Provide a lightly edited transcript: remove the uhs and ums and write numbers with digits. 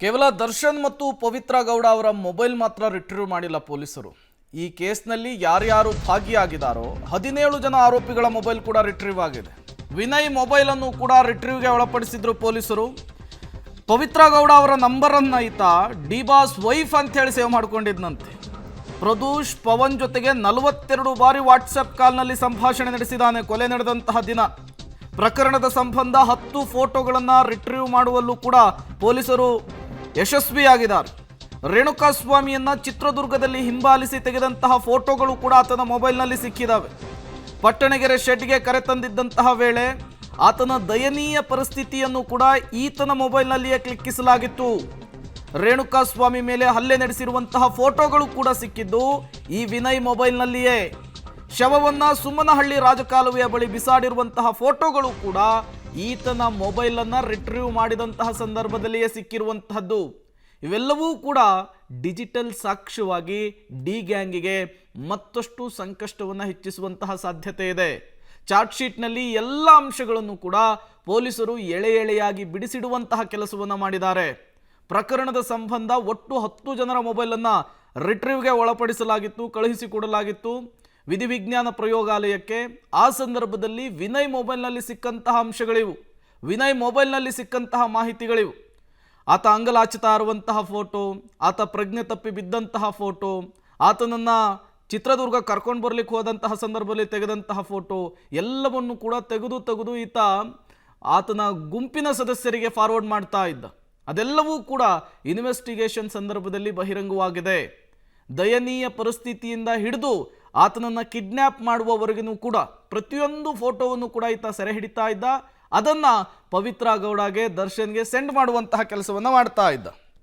ಕೇವಲ ದರ್ಶನ್ ಮತ್ತು ಪವಿತ್ರ ಗೌಡ ಅವರ ಮೊಬೈಲ್ ಮಾತ್ರ ರಿಟ್ರೀವ್ ಮಾಡಿಲ್ಲ ಪೊಲೀಸರು. ಈ ಕೇಸ್ನಲ್ಲಿ ಯಾರ್ಯಾರು ಭಾಗಿಯಾಗಿದ್ದಾರೋ 17 ಜನ ಆರೋಪಿಗಳ ಮೊಬೈಲ್ ಕೂಡ ರಿಟ್ರೀವ್ ಆಗಿದೆ. ವಿನಯ್ ಮೊಬೈಲ್ ಅನ್ನು ಕೂಡ ರಿಟ್ರೀವ್ಗೆ ಒಳಪಡಿಸಿದ್ರು ಪೊಲೀಸರು. ಪವಿತ್ರ ಗೌಡ ಅವರ ನಂಬರನ್ನು ಈತ ಡಿ ಬಾಸ್ ವೈಫ್ ಅಂತ ಹೇಳಿ ಸೇವ್ ಮಾಡ್ಕೊಂಡಿದ್ದಂತೆ. ಪ್ರದೂಷ್ ಪವನ್ ಜೊತೆಗೆ 42 ಬಾರಿ ವಾಟ್ಸಪ್ ಕಾಲ್ನಲ್ಲಿ ಸಂಭಾಷಣೆ ನಡೆಸಿದ್ದಾನೆ ಕೊಲೆ ನಡೆದಂತಹ ದಿನ. ಪ್ರಕರಣದ ಸಂಬಂಧ 10 ಫೋಟೋಗಳನ್ನು ರಿಟ್ರೀವ್ ಮಾಡುವಲ್ಲೂ ಕೂಡ ಪೊಲೀಸರು ಯಶಸ್ವಿಯಾಗಿದ್ದಾರೆ. ರೇಣುಕಾಸ್ವಾಮಿಯನ್ನ ಚಿತ್ರದುರ್ಗದಲ್ಲಿ ಹಿಂಬಾಲಿಸಿ ತೆಗೆದಂತಹ ಫೋಟೋಗಳು ಕೂಡ ಆತನ ಮೊಬೈಲ್ನಲ್ಲಿ ಸಿಕ್ಕಿದ್ದಾವೆ. ಪಟ್ಟಣಗೆರೆ ಶೆಡ್ಗೆ ಕರೆತಂದಿದ್ದಂತಹ ವೇಳೆ ಆತನ ದಯನೀಯ ಪರಿಸ್ಥಿತಿಯನ್ನು ಕೂಡ ಈತನ ಮೊಬೈಲ್ನಲ್ಲಿಯೇ ಕ್ಲಿಕ್ಕಿಸಲಾಗಿತ್ತು. ರೇಣುಕಾಸ್ವಾಮಿ ಮೇಲೆ ಹಲ್ಲೆ ನಡೆಸಿರುವಂತಹ ಫೋಟೋಗಳು ಕೂಡ ಸಿಕ್ಕಿದ್ದು ಈ ವಿನಯ್ ಮೊಬೈಲ್ನಲ್ಲಿಯೇ. ಶವವನ್ನ ಸುಮ್ಮನಹಳ್ಳಿ ರಾಜಕಾಲುವೆಯ ಬಳಿ ಬಿಸಾಡಿರುವಂತಹ ಫೋಟೋಗಳು ಕೂಡ ಈತನ ಮೊಬೈಲನ್ನು ರಿಟ್ರೀವ್ ಮಾಡಿದಂತಹ ಸಂದರ್ಭದಲ್ಲಿಯೇ ಸಿಕ್ಕಿರುವಂತಹದ್ದು. ಇವೆಲ್ಲವೂ ಕೂಡ ಡಿಜಿಟಲ್ ಸಾಕ್ಷ್ಯವಾಗಿ ಡಿ ಗ್ಯಾಂಗಿಗೆ ಮತ್ತಷ್ಟು ಸಂಕಷ್ಟವನ್ನು ಹೆಚ್ಚಿಸುವಂತಹ ಸಾಧ್ಯತೆ ಇದೆ. ಚಾರ್ಜ್ ಶೀಟ್ನಲ್ಲಿ ಎಲ್ಲ ಅಂಶಗಳನ್ನು ಕೂಡ ಪೊಲೀಸರು ಎಳೆ ಎಳೆಯಾಗಿ ಬಿಡಿಸಿಡುವಂತಹ ಕೆಲಸವನ್ನು ಮಾಡಿದ್ದಾರೆ. ಪ್ರಕರಣದ ಸಂಬಂಧ ಒಟ್ಟು 10 ಜನರ ಮೊಬೈಲನ್ನು ರಿಟ್ರೀವ್ಗೆ ಒಳಪಡಿಸಲಾಗಿತ್ತು, ಕಳುಹಿಸಿಕೊಡಲಾಗಿತ್ತು ವಿಧಿವಿಜ್ಞಾನ ಪ್ರಯೋಗಾಲಯಕ್ಕೆ. ಆ ಸಂದರ್ಭದಲ್ಲಿ ವಿನಯ್ ಮೊಬೈಲ್ನಲ್ಲಿ ಸಿಕ್ಕಂತಹ ಅಂಶಗಳಿವು, ವಿನಯ್ ಮೊಬೈಲ್ನಲ್ಲಿ ಸಿಕ್ಕಂತಹ ಮಾಹಿತಿಗಳಿವು. ಆತ ಅಂಗಲಾಚಿತಾ ಇರುವಂತಹ ಫೋಟೋ, ಆತ ಪ್ರಜ್ಞೆ ತಪ್ಪಿ ಬಿದ್ದಂತಹ ಫೋಟೋ, ಆತನನ್ನು ಚಿತ್ರದುರ್ಗ ಕರ್ಕೊಂಡು ಬರ್ಲಿಕ್ಕೆ ಹೋದಂತಹ ಸಂದರ್ಭದಲ್ಲಿ ತೆಗೆದಂತಹ ಫೋಟೋ ಎಲ್ಲವನ್ನು ಕೂಡ ತೆಗೆದು ಈತ ಆತನ ಗುಂಪಿನ ಸದಸ್ಯರಿಗೆ ಫಾರ್ವರ್ಡ್ ಮಾಡ್ತಾ ಇದ್ದ. ಅದೆಲ್ಲವೂ ಕೂಡ ಇನ್ವೆಸ್ಟಿಗೇಷನ್ ಸಂದರ್ಭದಲ್ಲಿ ಬಹಿರಂಗವಾಗಿದೆ. ದಯನೀಯ ಪರಿಸ್ಥಿತಿಯಿಂದ ಹಿಡಿದು ಆತನನ್ನು ಕಿಡ್ನ್ಯಾಪ್ ಮಾಡುವವರೆಗೂ ಕೂಡ ಪ್ರತಿಯೊಂದು ಫೋಟೋವನ್ನು ಕೂಡ ಈತ ಸೆರೆ ಹಿಡಿತಾ ಇದ್ದ. ಅದನ್ನು ಪವಿತ್ರ ಗೌಡಗೆ, ದರ್ಶನ್ಗೆ ಸೆಂಡ್ ಮಾಡುವಂತಹ ಕೆಲಸವನ್ನು ಮಾಡ್ತಾ ಇದ್ದ.